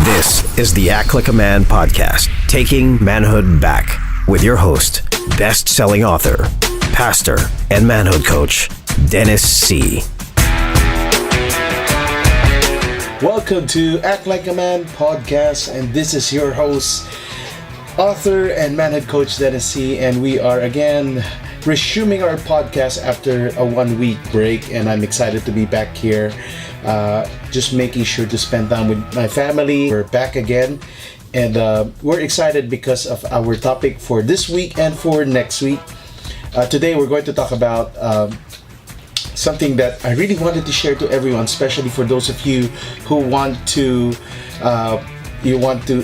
This is the Act Like a Man podcast, taking manhood back, with your host, best-selling author, pastor, and manhood coach, Dennis C. Welcome to Act Like a Man podcast, and this is your host, author and manhood coach Dennis C. And we are again resuming our podcast after a 1 week break, and I'm excited to be back here. Just making sure to spend time with my family. We're back again, and we're excited because of our topic for this week and for next week. Today we're going to talk about something that I really wanted to share to everyone, especially for those of you who want to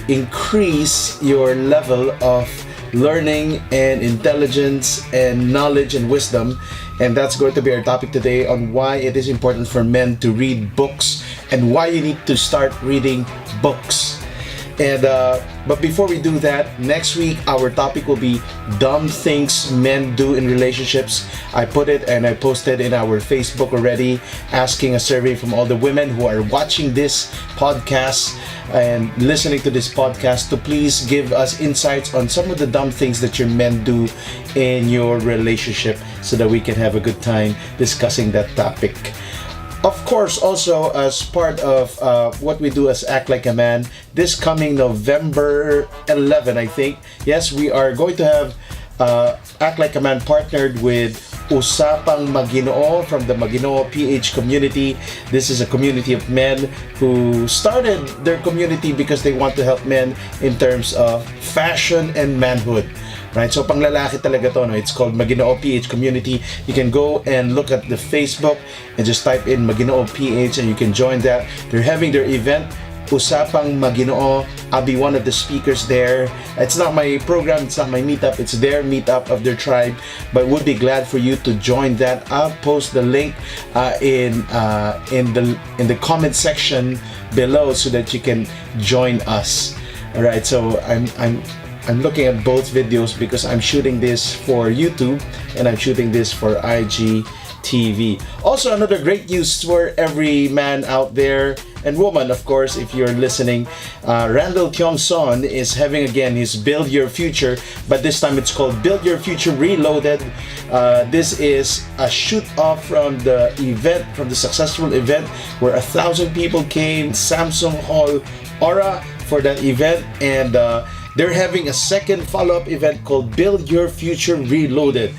increase your level of learning and intelligence and knowledge and wisdom. And that's going to be our topic today, on why it is important for men to read books and why you need to start reading books. And but before we do that, next week our topic will be dumb things men do in relationships. I put it and I posted in our Facebook already, asking a survey from all the women who are watching this podcast and listening to this podcast to please give us insights on some of the dumb things that your men do in your relationship, so that we can have a good time discussing that topic. Of course, also as part of what we do as Act Like a Man, this coming November 11, I think, yes, we are going to have Act Like a Man partnered with Usapang Maginoo from the MaginooPH community. This is a community of men who started their community because they want to help men in terms of fashion and manhood. Right, so panglalaki talaga to, no? It's called MaginooPH Community. You can go and look at the Facebook and just type in MaginooPH and you can join that. They're having their event, Usapang Maginoo. I'll be one of the speakers there. It's not my program, it's not my meetup, it's their meetup of their tribe, but would be glad for you to join that. I'll post the link in the comment section below so that you can join us. All right, so I'm looking at both videos because I'm shooting this for YouTube and I'm shooting this for IGTV. Also, another great news for every man out there and woman, of course, if you're listening. Randall Kyung-son is having again his Build Your Future, but this time it's called Build Your Future Reloaded. This is a shoot off from the event, from the successful event where 1,000 people came, Samsung Hall Aura, for that event, and they're having a second follow-up event called Build Your Future Reloaded.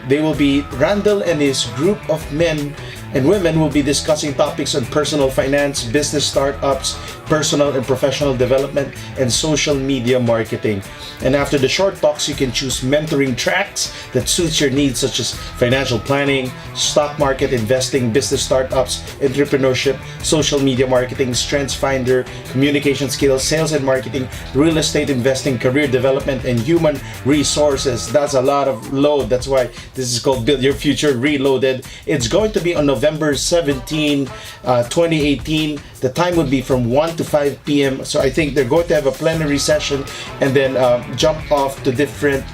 They will be, Randall and his group of men and women will be discussing topics on personal finance, business startups, personal and professional development, and social media marketing. And after the short talks, you can choose mentoring tracks that suits your needs, such as financial planning, stock market investing, business startups, entrepreneurship, social media marketing, strengths finder, communication skills, sales and marketing, real estate investing, career development, and human resources. That's a lot of load. That's why this is called Build Your Future Reloaded. It's going to be on November 17, 2018. The time would be from 1 to 5 p.m. So I think they're going to have a plenary session and then jump off to different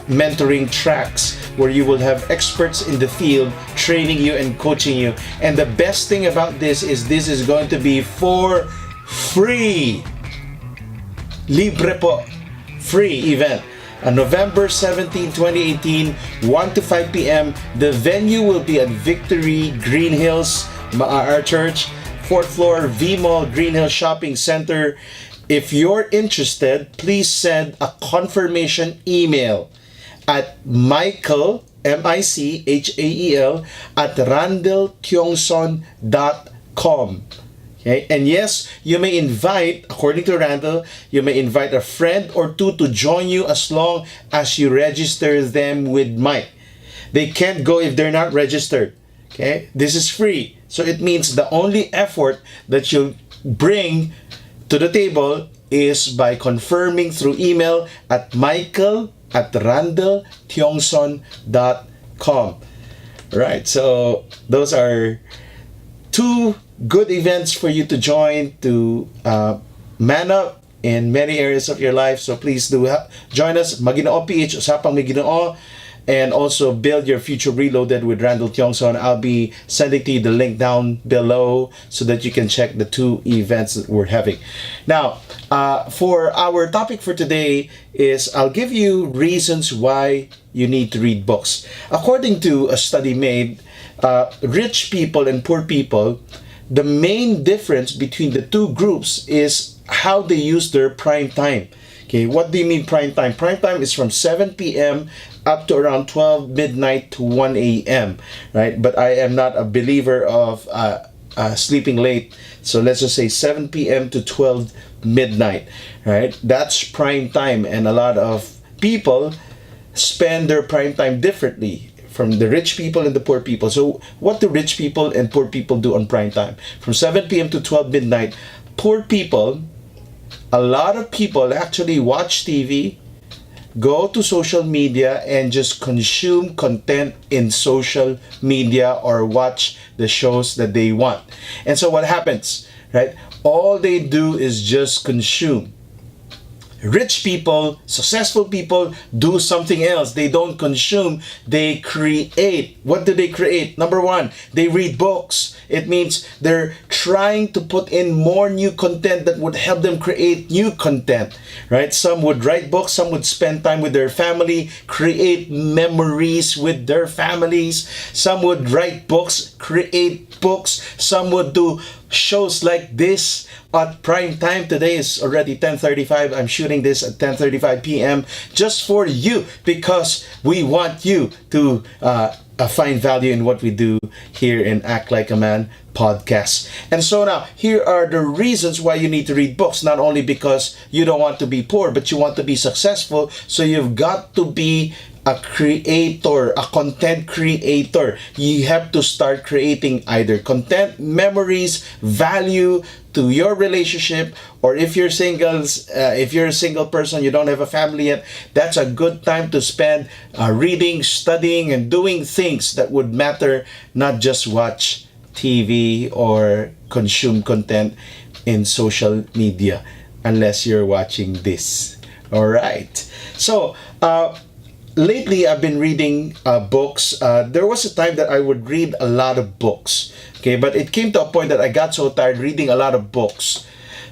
mentoring tracks where you will have experts in the field training you and coaching you. And the best thing about this is going to be for free. Libre po. Free event. On November 17, 2018, 1 to 5 p.m. The venue will be at Victory Green Hills, our church, 4th floor, V-Mall Green Hills Shopping Center. If you're interested, please send a confirmation email at Michael, M-I-C-H-A-E-L, at randallkyungson.com. Okay? And yes, you may invite, according to Randall, you may invite a friend or two to join you as long as you register them with Mike. They can't go if they're not registered. Okay? This is free. So it means the only effort that you bring to the table is by confirming through email at michael@randallkyungson.com. Right, so those are two good events for you to join to man up in many areas of your life. So please do join us, MaginooPH, Usapang Maginoo. and also Build Your Future Reloaded with Randall Tiongson. I'll be sending to you the link down below so that you can check the two events that we're having. Now, for our topic for today is I'll give you reasons why you need to read books. According to a study made, rich people and poor people, the main difference between the two groups is how they use their prime time. Okay, what do you mean prime time? Prime time is from 7 p.m. up to around 12 midnight to 1 a.m. Right? But I am not a believer of sleeping late. So let's just say 7 p.m. to 12 midnight. Right? That's prime time, and a lot of people spend their prime time differently from the rich people and the poor people. So what do rich people and poor people do on prime time? From 7 p.m. to 12 midnight, poor people, a lot of people actually watch TV, go to social media, and just consume content in social media or watch the shows that they want. And so what happens, right? All they do is just consume. Rich people, successful people do something else. They don't consume, they create. What do they create? Number one, they read books. It means they're trying to put in more new content that would help them create new content, right? Some would write books, some would spend time with their family, create memories with their families. Some would write books, create books. Some would do shows like this at prime time. Today is already 10:35. I'm shooting this at 10:35 p.m. just for you, because we want you to find value in what we do here in Act Like a Man podcast. And so now, here are the reasons why you need to read books. Not only because you don't want to be poor, but you want to be successful. So you've got to be a creator, a content creator. You have to start creating either content, memories, value to your relationship, or if you're singles, if you're a single person, you don't have a family yet, that's a good time to spend reading, studying, and doing things that would matter, not just watch TV or consume content in social media, unless you're watching this. All right. So, lately, I've been reading books. There was a time that I would read a lot of books. Okay, but it came to a point that I got so tired reading a lot of books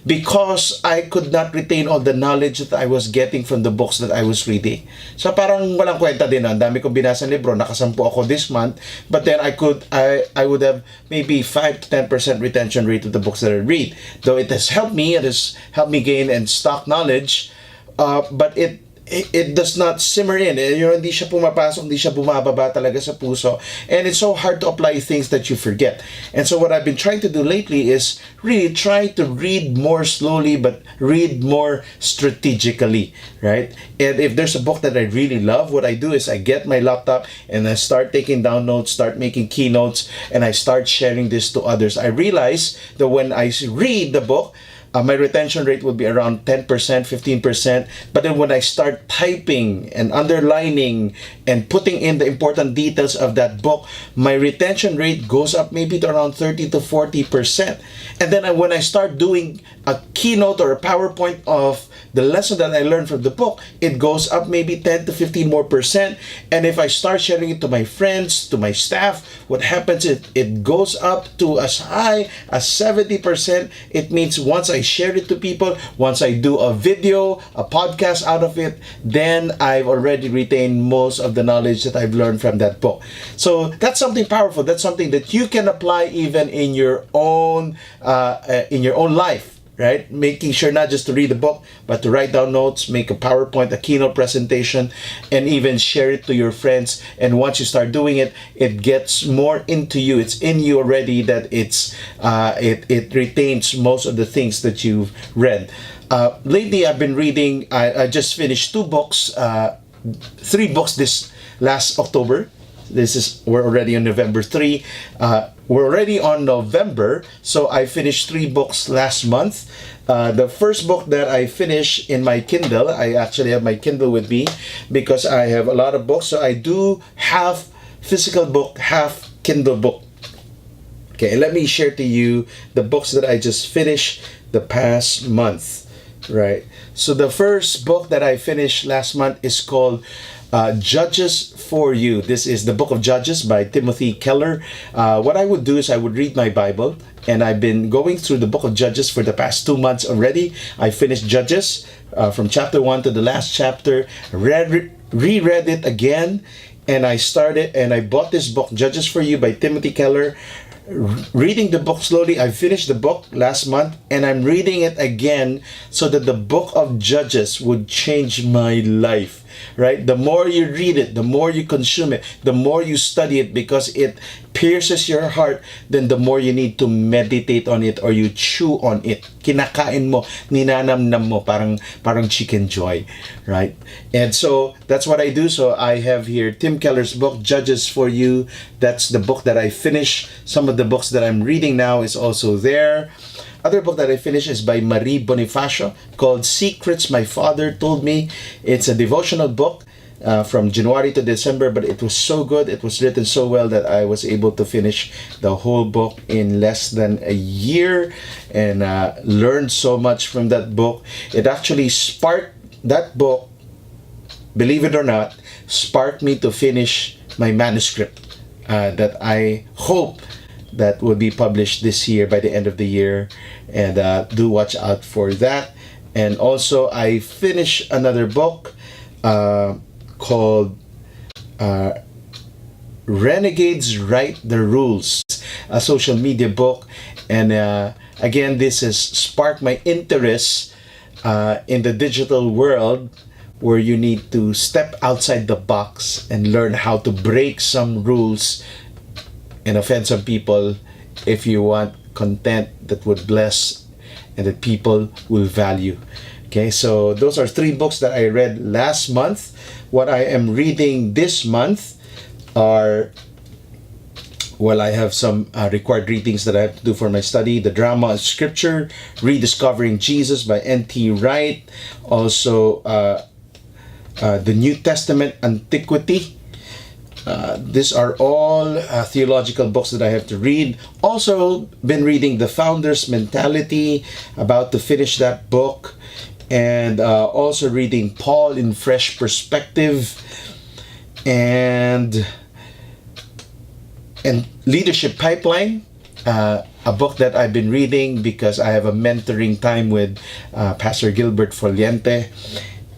because I could not retain all the knowledge that I was getting from the books that I was reading. So parang walang kwenta din. Ang dami kong binasang libro, nakasampu ako this month, but then I would have maybe 5 to 10% retention rate of the books that I read. Though it has helped me, gain and stock knowledge, but it does not simmer in. Hindi siya pumapasok, hindi siya bumababa talaga sa puso. And it's so hard to apply things that you forget. And so what I've been trying to do lately is really try to read more slowly, but read more strategically, right? And if there's a book that I really love, what I do is I get my laptop and I start taking down notes, start making keynotes, and I start sharing this to others. I realize that when I read the book, my retention rate would be around 10%, 15%. But then when I start typing and underlining and putting in the important details of that book, my retention rate goes up maybe to around 30 to 40%. And then when I start doing a keynote or a PowerPoint of the lesson that I learned from the book, it goes up maybe 10 to 15 more percent. And if I start sharing it to my friends, to my staff, what happens is it goes up to as high as 70%. It means once I share it to people, once I do a video, a podcast out of it, then I've already retained most of the knowledge that I've learned from that book. So that's something powerful. That's something that you can apply even in your own life. Right? Making sure not just to read the book, but to write down notes, make a PowerPoint, a keynote presentation, and even share it to your friends. And once you start doing it, it gets more into you. It's in you already that it retains most of the things that you've read. Lately, I've been reading, I just finished 3 books this last October. We're already on November 3. We're already on November, so I finished 3 books last month. The first book that I finished in my Kindle, I actually have my Kindle with me because I have a lot of books. So I do half physical book, half Kindle book. Okay, let me share to you the books that I just finished the past month. Right. So the first book that I finished last month is called Judges for You. This is the book of Judges by Timothy Keller. What I would do is I would read my Bible, and I've been going through the book of Judges for the past 2 months already. I finished Judges from chapter 1 to the last chapter, reread it again, and I bought this book, Judges for You by Timothy Keller. Reading the book slowly. I finished the book last month, and I'm reading it again so that the book of Judges would change my life. Right? The more you read it, the more you consume it, the more you study it, because it pierces your heart, then the more you need to meditate on it, or you chew on it. Kinakain mo, ninanamnam mo, parang chicken joy, right? And so that's what I do. So I have here Tim Keller's book, Judges for You. That's the book that I finished. Some of the books that I'm reading now is also there. Other book that I finished is by Marie Bonifacio called Secrets My Father Told Me. It's a devotional book from January to December, but it was so good. It was written so well that I was able to finish the whole book in less than a year, and learned so much from that book. It actually sparked that book, believe it or not, sparked me to finish my manuscript that I hope that will be published this year, by the end of the year, and do watch out for that. And also I finished another book called Renegades Write the Rules, a social media book. And again, this has sparked my interest in the digital world, where you need to step outside the box and learn how to break some rules and offend some people if you want content that would bless and that people will value. Okay, so those are 3 books that I read last month. What I am reading this month are, well, I have some required readings that I have to do for my study. The Drama of Scripture, Rediscovering Jesus by N.T. Wright. Also, the New Testament Antiquity. These are all theological books that I have to read. Also been reading The Founder's Mentality, about to finish that book. And also reading Paul in Fresh Perspective, and Leadership Pipeline, a book that I've been reading because I have a mentoring time with Pastor Gilbert Foliente.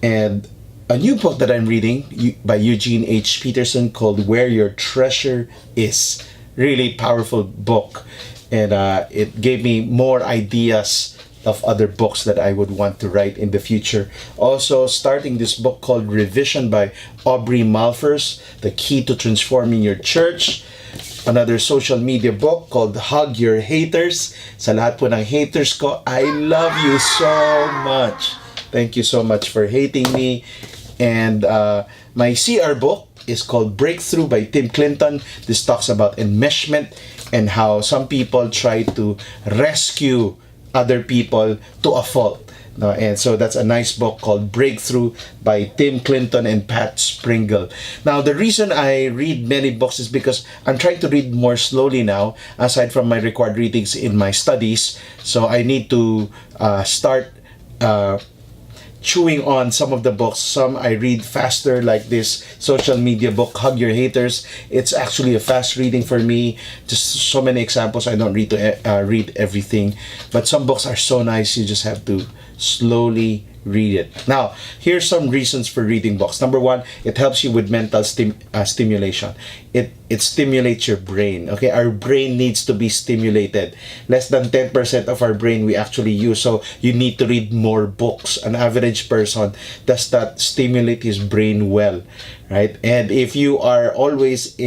And a new book that I'm reading by Eugene H. Peterson called Where Your Treasure Is. Really powerful book. And it gave me more ideas of other books that I would want to write in the future. Also starting this book called Revision by Aubrey Malphurs, The Key to Transforming Your Church. Another social media book called Hug Your Haters. Sa lahat po ng haters ko, I love you so much. Thank you so much for hating me. And my CR book is called Breakthrough by Tim Clinton. This talks about enmeshment and how some people try to rescue other people to a fault. No, and so that's a nice book called Breakthrough by Tim Clinton and Pat Springle. Now, the reason I read many books is because I'm trying to read more slowly now, aside from my required readings in my studies. So I need to start chewing on some of the books. Some I read faster, like this social media book, Hug Your Haters. It's actually a fast reading for me. Just so many examples. I don't read to read everything, but some books are so nice. You just have to slowly read it. Now, here's some reasons for reading books. Number one, it helps you with mental stimulation. It stimulates your brain. Okay, our brain needs to be stimulated. Less than 10% of our brain we actually use. So you need to read more books. An average person does not stimulate his brain well, right? And if you are always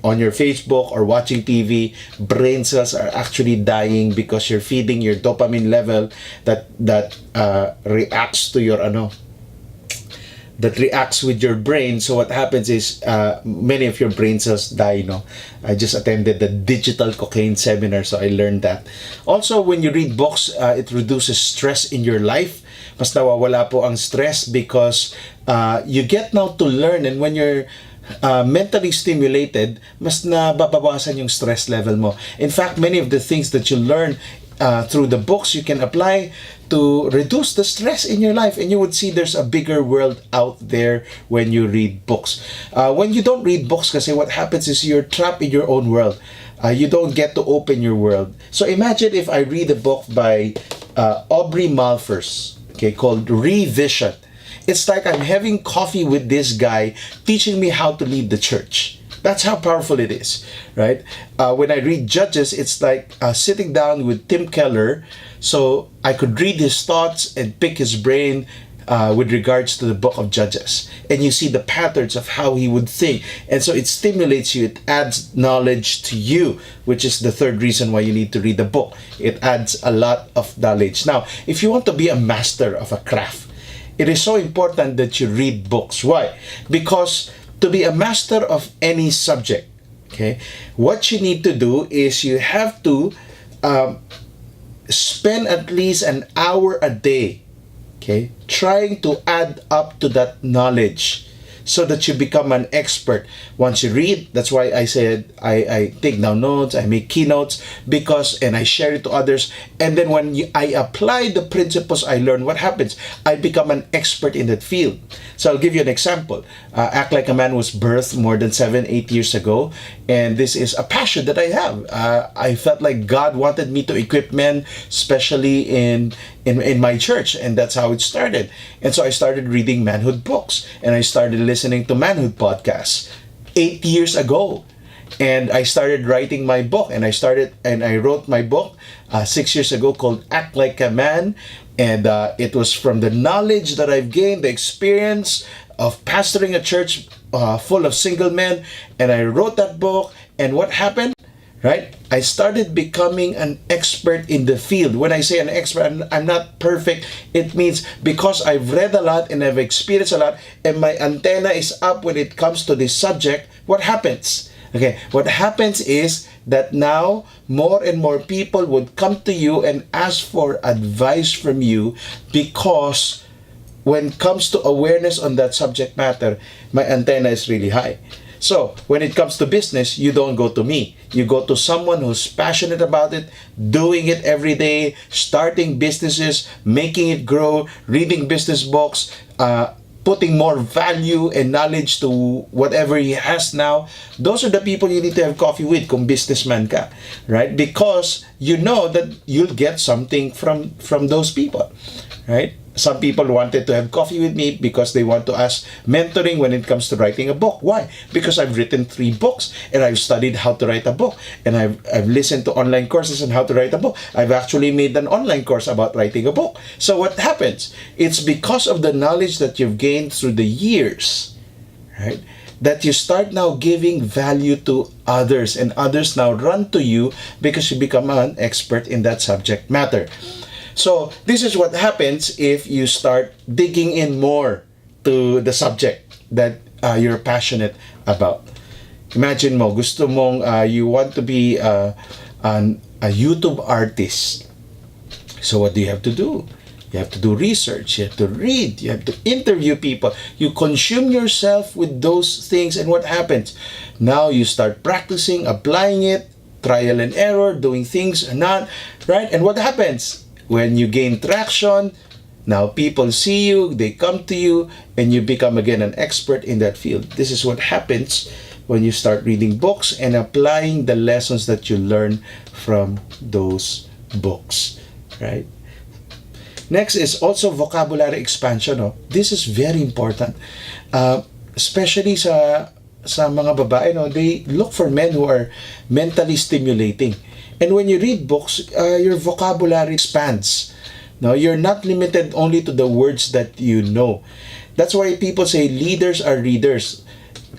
on your Facebook or watching TV, brain cells are actually dying because you're feeding your dopamine level that reacts to your that reacts with your brain. So what happens is many of your brain cells die. I just attended the digital cocaine seminar, so I learned that. Also, when you read books, it reduces stress in your life. Mas nawawala po ang stress because you get now to learn, and when you're mentally stimulated, mas nababawasan yung stress level mo. In fact, many of the things that you learn through the books you can apply to reduce the stress in your life, and you would see there's a bigger world out there when you read books. When you don't read books, kasi what happens is you're trapped in your own world. You don't get to open your world. So imagine if I read a book by Aubrey Malphurs, okay, called Revision. It's like I'm having coffee with this guy teaching me how to lead the church. That's how powerful it is, right? When I read Judges, it's like sitting down with Tim Keller, so I could read his thoughts and pick his brain with regards to the book of Judges. And you see the patterns of how he would think. And so it stimulates you, it adds knowledge to you, which is the third reason why you need to read the book. It adds a lot of knowledge. Now, if you want to be a master of a craft, it is so important that you read books. Why? Because to be a master of any subject, okay, what you need to do is you have to spend at least an hour a day, okay, trying to add up to that knowledge so that you become an expert. Once you read, that's why I said I take down notes, I make keynotes, and I share it to others. And then when I apply the principles I learn, what happens? I become an expert in that field. So I'll give you an example. Act Like a Man was birthed more than 7-8 years ago, and this is a passion that I have. I felt like God wanted me to equip men, especially in my church, and that's how it started. And so I started reading manhood books, and I started listening to manhood podcasts 8 years ago. And I started writing my book, and I wrote my book 6 years ago called Act Like a Man. And it was from the knowledge that I've gained, the experience of pastoring a church full of single men. And I wrote that book, and what happened? Right? I started becoming an expert in the field. When I say an expert, I'm not perfect. It means because I've read a lot and I've experienced a lot, and my antenna is up when it comes to this subject, what happens? Okay, what happens is that now more and more people would come to you and ask for advice from you, because when it comes to awareness on that subject matter, my antenna is really high. So when it comes to business, you don't go to me. You go to someone who's passionate about it, doing it every day, starting businesses, making it grow, reading business books, putting more value and knowledge to whatever he has now. Those are the people you need to have coffee with kung businessman ka, right? Because you know that you'll get something from those people, right? Some people wanted to have coffee with me because they want to ask mentoring when it comes to writing a book. Why? Because I've written 3 books, and I've studied how to write a book, and I've listened to online courses on how to write a book. I've actually made an online course about writing a book. So what happens? It's because of the knowledge that you've gained through the years, right, that you start now giving value to others, and others now run to you because you become an expert in that subject matter. So this is what happens if you start digging in more to the subject that you're passionate about. Imagine mo, gusto mong, you want to be a YouTube artist. So what do you have to do? You have to do research, you have to read, you have to interview people. You consume yourself with those things, and what happens? Now you start practicing, applying it, trial and error, doing things or not, right? And what happens? When you gain traction, now people see you, they come to you, and you become again an expert in that field. This is what happens when you start reading books and applying the lessons that you learn from those books, right? Next is also vocabulary expansion. No? This is very important, especially sa mga babae. No? They look for men who are mentally stimulating. And when you read books, your vocabulary expands. Now, you're not limited only to the words that you know. That's why people say leaders are readers.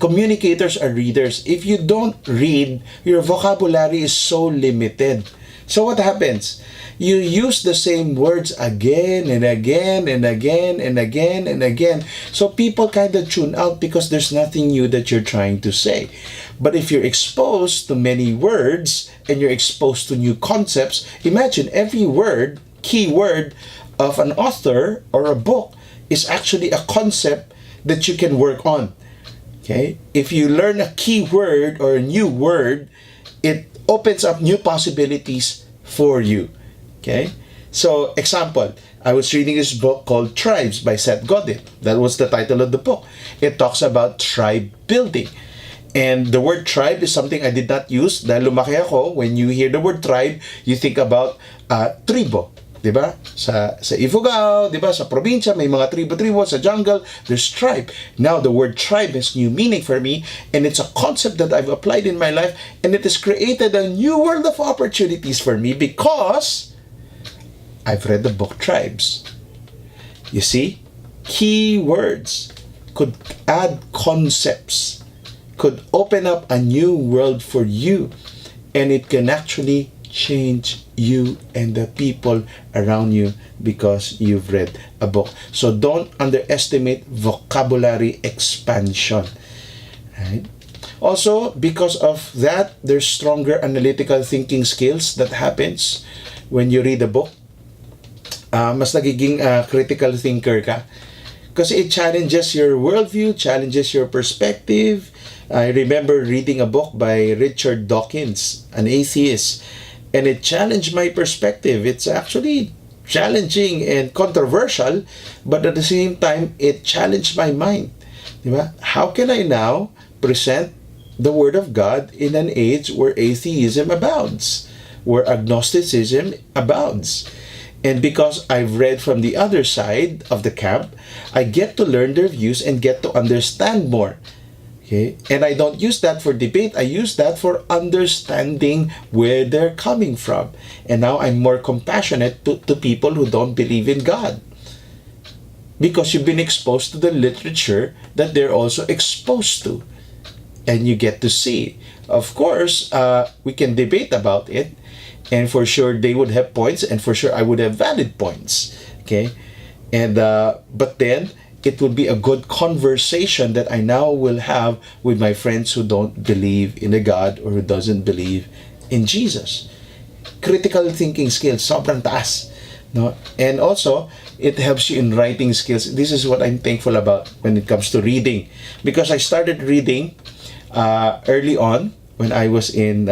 Communicators are readers. If you don't read, your vocabulary is so limited. So what happens? You use the same words again and again and again and again and again. So people kind of tune out because there's nothing new that you're trying to say. But if you're exposed to many words and you're exposed to new concepts, imagine every word, key word of an author or a book is actually a concept that you can work on. Okay? If you learn a key word or a new word, it opens up new possibilities for you. Okay? So, example, I was reading this book called Tribes by Seth Godin. That was the title of the book. It talks about tribe building. And the word tribe is something I did not use dahil lumaki ako. When you hear the word tribe, you think about tribo. Diba? Sa Ifugao, diba? Sa probinsya, may mga tribo-tribo. Sa jungle, there's tribe. Now, the word tribe has new meaning for me, and it's a concept that I've applied in my life, and it has created a new world of opportunities for me because I've read the book Tribes. You see? Key words could add concepts, could open up a new world for you, and it can actually change you and the people around you because you've read a book. So don't underestimate vocabulary expansion. Right? Also, because of that, there's stronger analytical thinking skills that happens when you read a book. Mas nagiging critical thinker ka. Because it challenges your worldview, challenges your perspective. I remember reading a book by Richard Dawkins, an atheist, and it challenged my perspective. It's actually challenging and controversial, but at the same time, it challenged my mind. Diba? How can I now present the Word of God in an age where atheism abounds, where agnosticism abounds? And because I've read from the other side of the camp, I get to learn their views and get to understand more. Okay? And I don't use that for debate. I use that for understanding where they're coming from. And now I'm more compassionate to people who don't believe in God. Because you've been exposed to the literature that they're also exposed to. And you get to see. Of course, we can debate about it. And for sure, they would have points. And for sure, I would have valid points. Okay? And but then, it would be a good conversation that I now will have with my friends who don't believe in a God or who doesn't believe in Jesus. Critical thinking skills, sobrang taas. No? And also, it helps you in writing skills. This is what I'm thankful about when it comes to reading. Because I started reading early on when I was in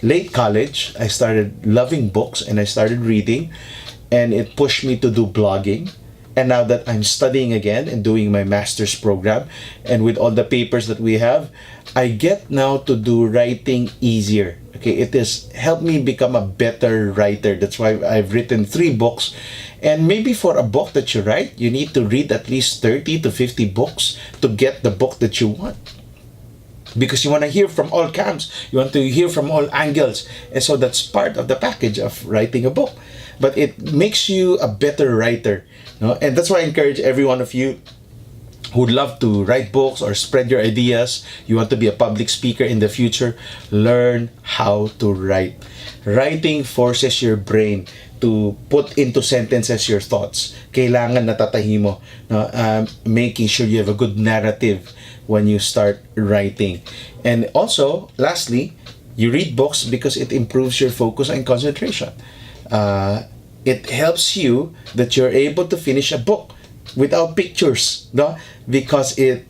late college. I started loving books and I started reading. And it pushed me to do blogging. And now that I'm studying again and doing my master's program, and with all the papers that we have, I get now to do writing easier. Okay, it has helped me become a better writer. That's why I've written 3 books. And maybe for a book that you write, you need to read at least 30 to 50 books to get the book that you want. Because you want to hear from all camps. You want to hear from all angles. And so that's part of the package of writing a book. But it makes you a better writer. No? And that's why I encourage every one of you who'd love to write books or spread your ideas, you want to be a public speaker in the future, learn how to write. Writing forces your brain to put into sentences your thoughts. Kailangan natatahi mo. No? Making sure you have a good narrative when you start writing. And also, lastly, you read books because it improves your focus and concentration. It helps you that you're able to finish a book without pictures, no? Because it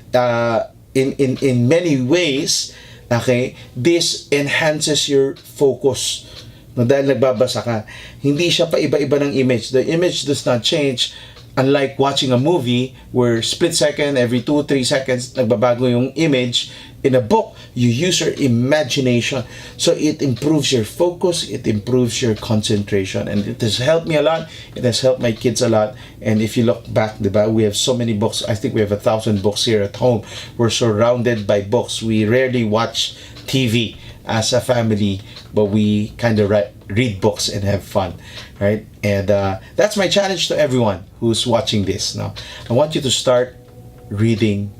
in many ways, okay, this enhances your focus. No, dahil nagbabasa ka, hindi siya pa iba-iba ng image. The image does not change. Unlike watching a movie where split second, every 2-3 seconds, nagbabago yung image. In a book, you use your imagination. So it improves your focus, it improves your concentration. And it has helped me a lot. It has helped my kids a lot. And if you look back, diba, we have so many books. I think we have 1,000 books here at home. We're surrounded by books. We rarely watch TV as a family, but we kind of read books and have fun, right? And that's my challenge to everyone who's watching this now. I want you to start reading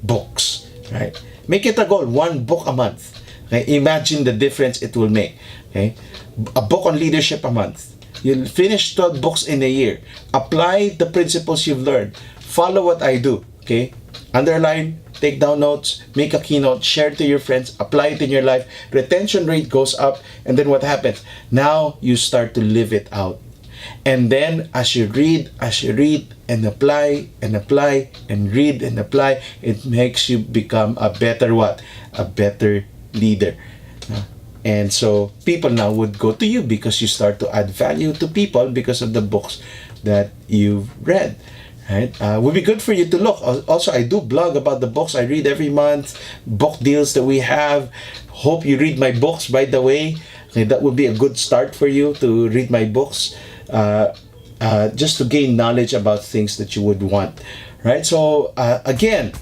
books, right? Make it a goal, 1 book a month. Okay? Imagine the difference it will make. Okay? A book on leadership a month. You'll finish 12 books in a year. Apply the principles you've learned. Follow what I do. Okay? Underline, take down notes, make a keynote, share it to your friends, apply it in your life. Retention rate goes up, and then what happens? Now you start to live it out. And then as you read and apply and read and apply, it makes you become a better what? A better leader. And so people now would go to you because you start to add value to people because of the books that you've read. Right? Would be good for you to look. Also, I do blog about the books I read every month, book deals that we have. Hope you read my books, by the way. Okay, that would be a good start for you to read my books, just to gain knowledge about things that you would want. Right? So, again,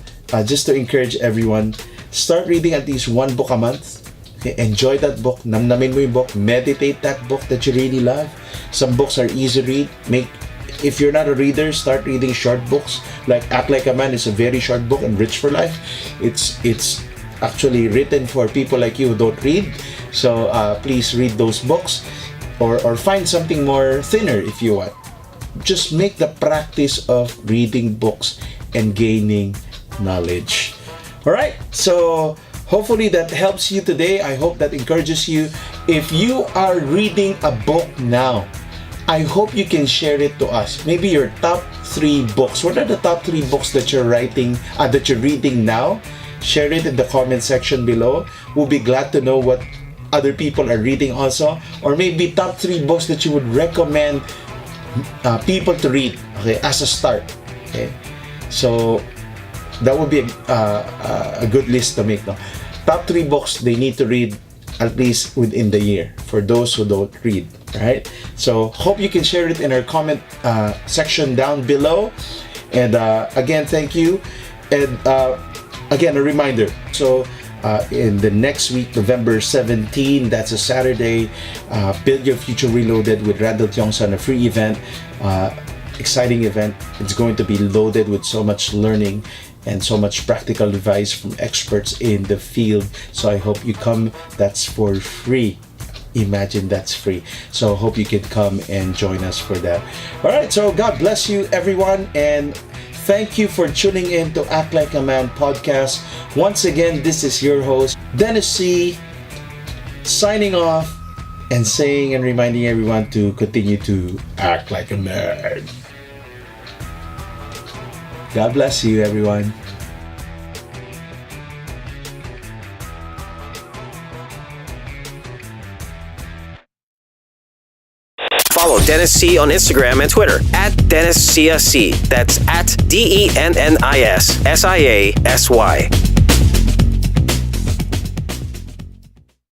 just to encourage everyone, start reading at least one book a month. Okay, enjoy that book. Namnamin mo yung book. Meditate that book that you really love. Some books are easy read. If you're not a reader, start reading short books. Like Act Like a Man is a very short book and rich for life. It's actually written for people like you who don't read. So please read those books, or find something more thinner if you want. Just make the practice of reading books and gaining knowledge. All right, so hopefully that helps you today. I hope that encourages you. If you are reading a book now, I hope you can share it to us. Maybe your top 3 books. What are the top 3 books that you're writing, that you're reading now? Share it in the comment section below. We'll be glad to know what other people are reading also. Or maybe top 3 books that you would recommend people to read, okay, as a start. Okay, so that would be a good list to make. No? Top 3 books they need to read at least within the year for those who don't read. Right? So hope you can share it in our comment section down below. And again, thank you. And again, a reminder. So in the next week, November 17, that's a Saturday, Build Your Future Reloaded with Randall Tiongson, a free event, exciting event. It's going to be loaded with so much learning and so much practical advice from experts in the field. So I hope you come. That's for free. Imagine that's free. So hope you can come and join us for that. All right, so God bless you, everyone, and thank you for tuning in to Act Like a Man podcast. Once again, this is your host, Dennis C, signing off and saying and reminding everyone to continue to act like a man. God bless you, everyone. Follow Dennis C on Instagram and Twitter at DennisCSC. That's at DennisSiasy.